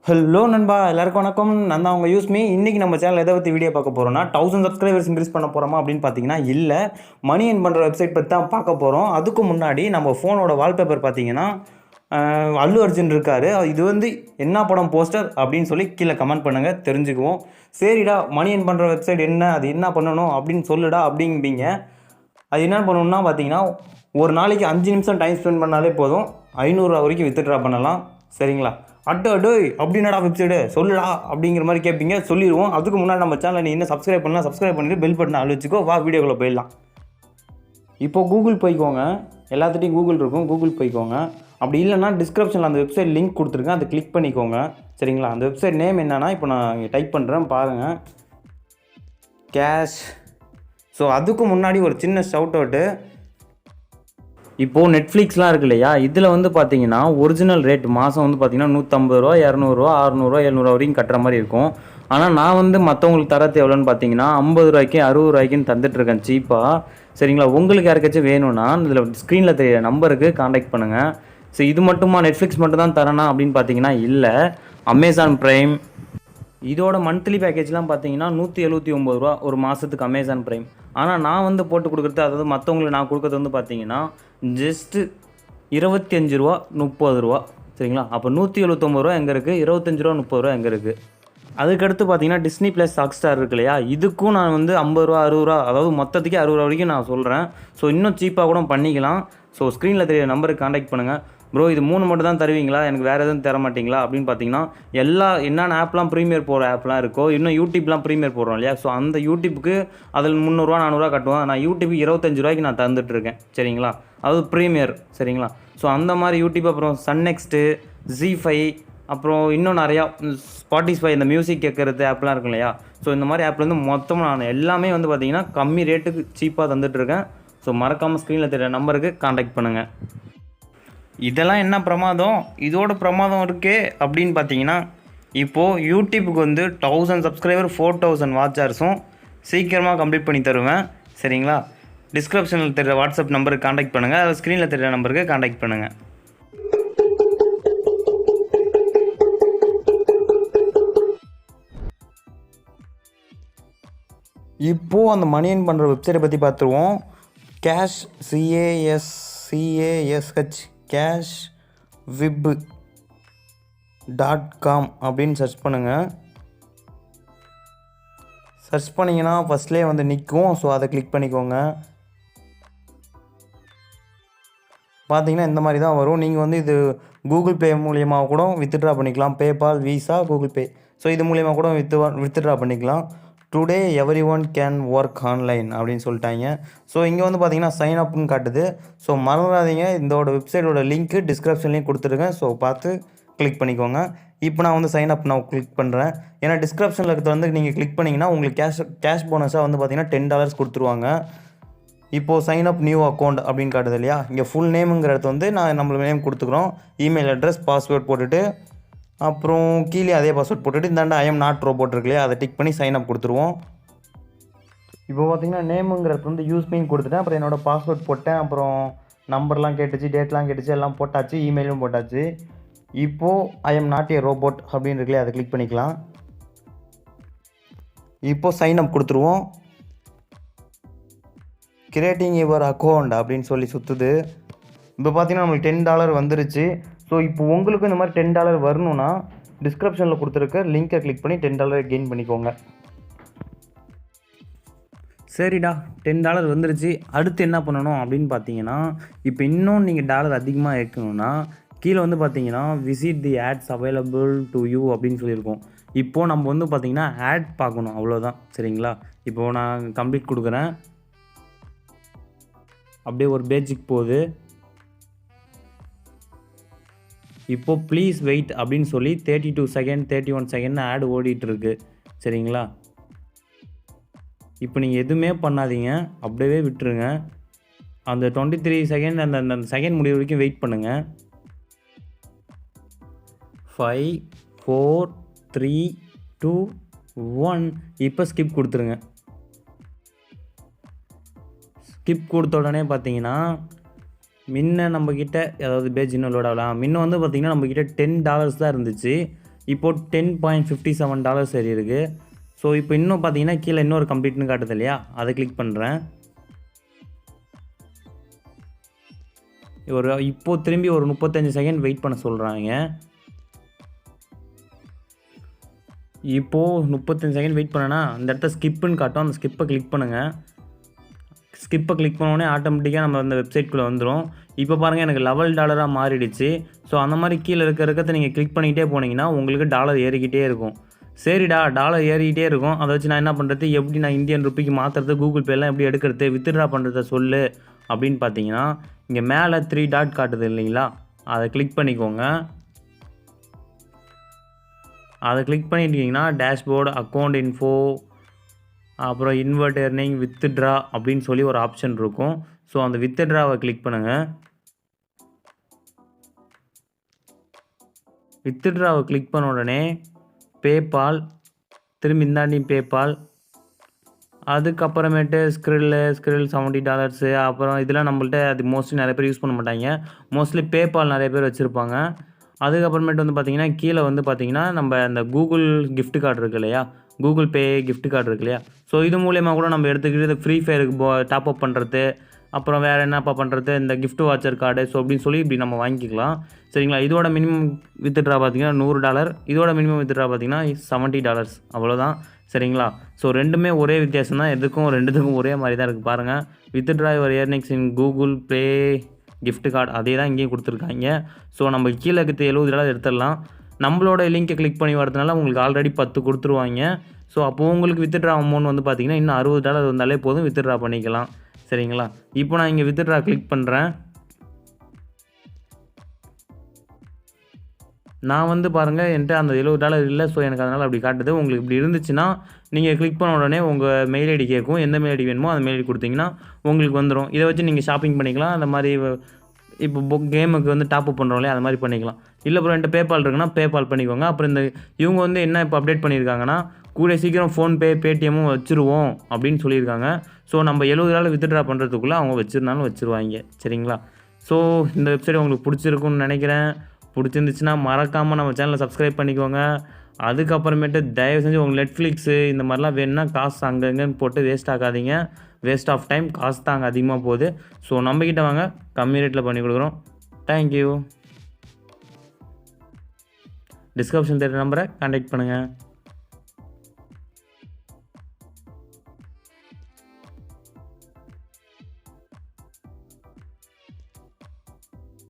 Hello நண்பா, எல்லாருக்கும் வணக்கம். நான் தான் உங்கள் யூஸ்மி. இன்றைக்கி நம்ம சேனல் எதை பற்றி வீடியோ பார்க்க போகிறோம்னா 1000 சப்ஸ்கிரைபர்ஸ் இன்க்ரீஸ் பண்ண போகிறோமா அப்படின்னு பார்த்தீங்கன்னா இல்லை, மணி எர்ன் பண்ணுற வெப்சைட் பற்றி தான் பார்க்க போகிறோம். அதுக்கு முன்னாடி நம்ம ஃபோனோட வால்பேப்பர் பார்த்தீங்கன்னா அல்லு அர்ஜுன் இருக்கார். இது வந்து என்ன படம் போஸ்டர் அப்படின்னு சொல்லி கீழே கமெண்ட் பண்ணுங்கள், தெரிஞ்சுக்குவோம். சரிடா, மணி எர்ன் பண்ணுற வெப்சைட் என்ன, அது என்ன பண்ணணும் அப்படின்னு சொல்லுடா அப்படிம்பீங்க. அது என்ன பண்ணணும்னா பார்த்தீங்கன்னா, ஒரு நாளைக்கு 5 நிமிஷம் டைம் ஸ்பெண்ட் பண்ணாலே போதும், 500 வரைக்கும் வித்ட்ரா பண்ணலாம். சரிங்களா? டேய் அப்படின்னடா வெப்சைடு சொல்லுடா அப்படிங்கிற மாதிரி கேட்பீங்க, சொல்லிடுவோம். அதுக்கு முன்னாடி நம்ம சேனலை நீ இன்னும் சப்ஸ்கிரைப் பண்ணலாம், சப்ஸ்கிரைப் பண்ணிட்டு பெல் பட்டனை அழு வச்சுக்கோ. வா வீடியோக்குள்ளே போயிடலாம். இப்போது கூகுள் போய்க்கோங்க, எல்லாத்துட்டையும் கூகுள் இருக்கும், கூகுள் போய்க்கோங்க. அப்படி இல்லைன்னா டிஸ்கிரிப்ஷனில் அந்த வெப்சைட் லிங்க் கொடுத்துருக்கேன், அதை கிளிக் பண்ணிக்கோங்க. சரிங்களா? அந்த வெப்சைட் நேம் என்னென்னா இப்போ நான் இங்கே டைப் பண்ணுறேன் பாருங்கள், கேஷ். ஸோ அதுக்கு முன்னாடி ஒரு சின்ன ஷவுட் அவுட்டு. இப்போது நெட்ஃப்ளிக்ஸ்லாம் இருக்கு இல்லையா, இதில் வந்து பார்த்தீங்கன்னா ஒரிஜினல் ரேட் மாதம் வந்து பார்த்தீங்கன்னா 150 ரூபா, 200 ரூபா, 600 ரூபா, 700 வரைக்கும் கட்டுற மாதிரி இருக்கும். ஆனால் நான் வந்து மற்றவங்களுக்கு தரது எவ்வளோன்னு பார்த்தீங்கன்னா 50 ரூபாய்க்கு 60 ரூபாய்க்குன்னு தந்துட்டுருக்கேன் சீப்பாக. சரிங்களா? உங்களுக்கு யாருக்காச்சும் வேணும்னா இதில் ஸ்க்ரீனில் தெரிய நம்பருக்கு காண்டாக்ட் பண்ணுங்கள். ஸோ இது மட்டுமா, நெட்ஃப்ளிக்ஸ் மட்டும் தான் தரேனா அப்படின்னு பார்த்தீங்கன்னா இல்லை, அமேசான் ப்ரைம் இதோட மந்த்லி பேக்கேஜ்லாம் பார்த்தீங்கன்னா 179 ரூபா ஒரு மாதத்துக்கு அமேசான் ப்ரைம். ஆனால் நான் வந்து போட்டு கொடுக்குறது, அதாவது மற்றவங்களுக்கு நான் கொடுக்குறது வந்து பார்த்தீங்கன்னா ஜஸ்ட்டு 25 ரூபா, 30 ரூபா. சரிங்களா? அப்போ 179 ரூபா எங்கே இருக்குது, 25 ரூபா, 30 ரூபா எங்கே இருக்குது. அதுக்கடுத்து பார்த்தீங்கன்னா டிஸ்னி ப்ளஸ் ஹாட்ஸ்டார் இருக்கு இல்லையா, இதுக்கும் நான் வந்து 50 ரூபா, 60 ரூபா, அதாவது மொத்தத்துக்கே 60 ரூபா வரைக்கும் நான் சொல்கிறேன். ஸோ இன்னும் சீப்பாக கூட பண்ணிக்கலாம். ஸோ ஸ்க்ரீனில் தெரிய நம்பருக்கு காண்டாக்ட் பண்ணுங்கள். ப்ரோ இது 3 மட்டும் தான் தருவீங்களா, எனக்கு வேறு எதுவும் தர மாட்டிங்களா அப்படின்னு பார்த்தீங்கன்னா, என்னென்ன ஆப்லாம் ப்ரீமியர் போகிற ஆப்லாம் இருக்கோ, இன்னும் யூடியூப்லாம் ப்ரீமியர் போடுறோம் இல்லையா, ஸோ அந்த யூடியூப்புக்கு அதில் 300 ரூபா, 400 ரூபா கட்டுவேன். நான் யூடியூப்புக்கு 25 ரூபாய்க்கு நான் தந்துட்டுருக்கேன். சரிங்களா? அது ப்ரீமியர். சரிங்களா? ஸோ அந்த மாதிரி யூடியூப், அப்புறம் சன் நெக்ஸ்ட்டு, ஜி5, அப்புறம் இன்னும் நிறையா ஸ்பாட்டிஃபை, இந்த மியூசிக் கேட்குறது ஆப்லாம் இருக்கும் இல்லையா, ஸோ இந்த மாதிரி ஆப்லேருந்து மொத்தமாக நான் எல்லாமே வந்து பார்த்திங்கன்னா கம்மி ரேட்டுக்கு சீப்பாக தந்துட்டுருக்கேன். ஸோ மறக்காமல் ஸ்க்ரீனில் தெரிய நம்பருக்கு காண்டாக்ட் பண்ணுங்கள். இதெல்லாம் என்ன பிரமாதம், இதோட பிரமாதம் இருக்கே அப்படின்னு பார்த்தீங்கன்னா, இப்போது யூடியூப்புக்கு வந்து 1000 சப்ஸ்கிரைபர் 4000 வாட்ச் ஹவர்ஸும் சீக்கிரமாக கம்ப்ளீட் பண்ணி தருவேன். சரிங்களா? டிஸ்கிரிப்ஷனில் தெரிகிற வாட்ஸ்அப் நம்பருக்கு காண்டாக்ட் பண்ணுங்கள், அது ஸ்க்ரீனில் தெரிகிற நம்பருக்கு காண்டாக்ட் பண்ணுங்கள். இப்போது அந்த மணி எர்ன் பண்ணுற வெப்சைட்டை பற்றி பார்த்துருவோம். கேஷ், CASH கேஷ் விப்.com அப்படின்னு சர்ச் பண்ணுங்கள். சர்ச் பண்ணிங்கன்னா ஃபஸ்ட்லேயே வந்து நிற்கும். ஸோ அதை கிளிக் பண்ணிக்கோங்க. பார்த்தீங்கன்னா இந்த மாதிரி தான் வரும். நீங்கள் வந்து இது கூகுள் பே மூலியமாக கூட வித்ட்ரா பண்ணிக்கலாம். PayPal, visa, Google Pay, so இது மூலியமாக கூட வித்ட்ரா பண்ணிக்கலாம். Today every one can work online அப்படின்னு சொல்லிட்டாங்க. ஸோ இங்கே வந்து பார்த்தீங்கன்னா சைன் அப்னு காட்டுது. ஸோ மறந்துடாதீங்க, இதோட வெப்சைட்டோட லிங்க்கு டிஸ்கிரிப்ஷன்லேயும் கொடுத்துருக்கேன். ஸோ பார்த்து கிளிக் பண்ணிக்கோங்க. இப்போ நான் வந்து சைன் அப் நான் கிளிக் பண்ணுறேன். ஏன்னா டிஸ்கிரிப்ஷனில் இருக்கிறது வந்து நீங்கள் கிளிக் பண்ணிங்கன்னா உங்களுக்கு கேஷ் போனஸாக வந்து பார்த்தீங்கன்னா $10 கொடுத்துருவாங்க. இப்போது சைன் அப் நியூ அக்கௌண்ட் அப்படின்னு காட்டுது இல்லையா, இங்கே ஃபுல் நேமுங்கிறது வந்து நம்மளோட நேம் கொடுத்துக்குறோம். இமெயில் அட்ரஸ், பாஸ்வேர்ட் போட்டுட்டு, அப்புறம் கீழே அதே பாஸ்வேர்ட் போட்டுட்டு இந்தாண்ட ஐஎம் நாட் ரோபோட் இருக்கு இல்லையா, அதை டிக் பண்ணி சைன் அப் கொடுத்துருவோம். இப்போ பார்த்தீங்கன்னா நேமுங்கிறது வந்து யூஸ்மின்னு கொடுத்துட்டேன். அப்புறம் என்னோடய பாஸ்வேர்ட் போட்டேன். அப்புறம் நம்பர்லாம் கேட்டுச்சு, டேட்லாம் கேட்டுச்சு, எல்லாம் போட்டாச்சு, இமெயிலும் போட்டாச்சு. இப்போது ஐஎம் நாட் ஏ ரோபோட் அப்படின்னு இருக்குல்லையே, அதை கிளிக் பண்ணிக்கலாம். இப்போது சைன் அப் கொடுத்துருவோம். கிரியேட்டிங் யுவர் அக்கௌண்ட் அப்படின்னு சொல்லி சுற்றுது. இப்போ பார்த்தீங்கன்னா நம்மளுக்கு $10 வந்துருச்சு. ஸோ இப்போ உங்களுக்கு இந்த மாதிரி $10 வரணும்னா டிஸ்கிரிப்ஷனில் கொடுத்துருக்க லிங்கை கிளிக் பண்ணி $10 கெயின் பண்ணிக்கோங்க. சரிடா, $10 வந்துருச்சு. அடுத்து என்ன பண்ணணும் அப்படின்னு பார்த்தீங்கன்னா, இப்போ இன்னும் நீங்கள் டாலர் அதிகமாக இருக்கணும்னா கீழே வந்து பார்த்தீங்கன்னா visit the ads available to you அப்படின்னு சொல்லியிருக்கோம். இப்போது நம்ம வந்து பார்த்தீங்கன்னா ஆட் பார்க்கணும், அவ்வளோதான். சரிங்களா? இப்போது நான் கம்ப்ளீட் கொடுக்குறேன். அப்படியே ஒரு பேஜுக்கு போகுது. இப்போது ப்ளீஸ் வெயிட் அப்படின்னு சொல்லி 32 செகண்ட் 31 செகண்ட் ஆட் ஓடிட்டுருக்கு. சரிங்களா? இப்போ நீங்கள் எதுவுமே பண்ணாதீங்க, அப்படியே விட்டுருங்க. அந்த 23 செகண்ட் அந்த செகண்ட் முடிவு வரைக்கும் வெயிட் பண்ணுங்கள். 5 4 3 2 1 இப்போ ஸ்கிப் கொடுத்துருங்க. ஸ்கிப் கொடுத்த உடனே பார்த்தீங்கன்னா முன்ன நம்மக்கிட்ட, அதாவது பேஜ் இன்னும் லோட் ஆகலாம். முன்ன வந்து பார்த்திங்கன்னா நம்மக்கிட்ட $10 தான் இருந்துச்சு. இப்போது $10.57 சரி இருக்குது. ஸோ இப்போ இன்னும் பார்த்தீங்கன்னா கீழே இன்னொரு கம்ப்ளீட்னு காட்டுது இல்லையா, அதை கிளிக் பண்ணுறேன். இப்போது திரும்பி ஒரு 35 செகண்ட் வெயிட் பண்ண சொல்கிறாங்க. இப்போது 35 செகண்ட் வெயிட் பண்ணேன்னா அந்த இடத்த ஸ்கிப்புன்னு காட்டும். அந்த ஸ்கிப்பை கிளிக் பண்ணுங்கள். ஸ்கிப்பை கிளிக் பண்ணோடனே ஆட்டோமேட்டிக்காக நம்ம அந்த வெப்சைட்குள்ளே வந்துடும். இப்போ பாருங்கள் எனக்கு $11 மாறிடுச்சு. ஸோ அந்த மாதிரி கீழே இருக்கிறத நீங்கள் கிளிக் பண்ணிக்கிட்டே போனீங்கன்னா உங்களுக்கு டாலர் ஏறிக்கிட்டே இருக்கும். சரிடா, டாலர் ஏறிக்கிட்டே இருக்கும், அதை வச்சு நான் என்ன பண்ணுறது, எப்படி நான் இந்தியன் ருப்பிக்கு மாற்றுறது, கூகுள் பேலாம் எப்படி எடுக்கிறது, வித்ட்ரா பண்ணுறத சொல்லு அப்படின்னு பார்த்தீங்கன்னா இங்கே மேலே 3 டாட் காட்டுது இல்லைங்களா, அதை கிளிக் பண்ணிக்கோங்க. அதை கிளிக் பண்ணிட்டீங்கன்னா டேஷ்போர்டு, அக்கௌண்ட் இன்ஃபோ, அப்புறம் இன்வெர்ட் எர்னிங், வித்ட்ரா அப்படின்னு சொல்லி ஒரு ஆப்ஷன் இருக்கும். ஸோ அந்த வித்ட்ராவை கிளிக் பண்ணுங்கள். வித்ட்ராவை கிளிக் பண்ண உடனே பேபால், திரும்பி இந்தாண்டி பேபால், அதுக்கப்புறமேட்டு ஸ்க்ரில் $70. அப்புறம் இதெல்லாம் நம்மள்ட்ட அது மோஸ்ட்லி நிறைய பேர் யூஸ் பண்ண மாட்டாங்க. மோஸ்ட்லி பேபால் நிறைய பேர் வச்சுருப்பாங்க. அதுக்கப்புறமேட்டு வந்து பார்த்திங்கன்னா கீழே வந்து பார்த்திங்கன்னா நம்ம அந்த கூகுள் கிஃப்ட் கார்டு இருக்குது இல்லையா, கூகுள் பே கிஃப்ட் கார்டு இருக்கு இல்லையா, ஸோ இது மூலயமா கூட நம்ம எடுத்துக்கிட்டு ஃப்ரீ ஃபயருக்கு டாப் அப் பண்ணுறது, அப்புறம் வேறு என்னப்பா பண்ணுறது, இந்த கிஃப்ட் வாட்சர் கார்டு, ஸோ அப்படின்னு சொல்லி இப்படி நம்ம வாங்கிக்கலாம். சரிங்களா. இதோட மினிமம் வித்ட்ரா பார்த்திங்கன்னா $100, இதோட மினிமம் வித்ட்ரா பார்த்திங்கன்னா $70, அவ்வளோதான். சரிங்களா. ஸோ ரெண்டுமே ஒரே வித்தியாசம் தான், ரெண்டுத்துக்கும் ஒரே மாதிரி தான் இருக்குது பாருங்கள். Withdraw your earnings in Google Pay gift card, அதே தான் இங்கேயும் கொடுத்துருக்காங்க. ஸோ நம்ம கீழே $70 எடுத்துடலாம். நம்மளோட லிங்கை கிளிக் பண்ணி வரதுனால உங்களுக்கு ஆல்ரெடி 10 கொடுத்துருவாங்க. ஸோ அப்போது உங்களுக்கு வித்ட்ரா அமௌண்ட் வந்து பார்த்திங்கன்னா இன்னும் $60 வந்தாலே போதும், வித்ட்ரா பண்ணிக்கலாம். சரிங்களா. இப்போ நான் இங்கே வித்ட்ரா கிளிக் பண்ணுறேன். நான் வந்து பாருங்கள் என்கிட்ட அந்த $70 இல்லை. ஸோ எனக்கு அதனால் அப்படி காட்டுது. உங்களுக்கு இப்படி இருந்துச்சுன்னா நீங்கள் கிளிக் பண்ண உடனே உங்கள் மெயில் ஐடி கேட்கும். எந்த மெயில் ஐடி வேணுமோ அந்த மெயில் ஐடி கொடுத்தீங்கன்னா உங்களுக்கு வந்துடும். இதை வச்சு நீங்கள் ஷாப்பிங் பண்ணிக்கலாம். அந்த மாதிரி இப்போ கேமுக்கு வந்து டாப் அப் பண்ணுறோம் இல்லையா, அது மாதிரி பண்ணிக்கலாம். இல்லை ப்ரோ என்கிட்ட பேபால் இருக்குன்னா பேபால் பண்ணிக்கோங்க. அப்புறம் இவங்க வந்து என்ன இப்போ அப்டேட் பண்ணியிருக்காங்கன்னா கூட சீக்கிரம் ஃபோன்பே, பேடிஎம்மும் வச்சுருவோம் அப்படின்னு சொல்லியிருக்காங்க. ஸோ நம்ம $70 வித்ட்ரா பண்ணுறதுக்குள்ளே அவங்க வச்சுருந்தாலும் வச்சுருவாங்க. சரிங்களா. ஸோ இந்த வெப்சைட் உங்களுக்கு பிடிச்சிருக்குன்னு நினைக்கிறேன். பிடிச்சிருந்துச்சுன்னா மறக்காமல் நம்ம சேனலை சப்ஸ்கிரைப் பண்ணிக்கோங்க. அதுக்கப்புறமேட்டு தயவு செஞ்சு உங்கள் நெட்ஃப்ளிக்ஸு இந்த மாதிரிலாம் வேணும்னா காசு அங்கங்கன்னு போட்டு வேஸ்ட் ஆகாதீங்க. வேஸ்ட் ஆஃப் டைம், காசு தான் அங்கே அதிகமாக போகுது. ஸோ நம்மக்கிட்ட வாங்க, கம்மி ரேட்டில் பண்ணி கொடுக்குறோம். தேங்க்யூ. டிஸ்கிரிப்ஷன் தெரியுற நம்பரை கான்டாக்ட் பண்ணுங்கள்.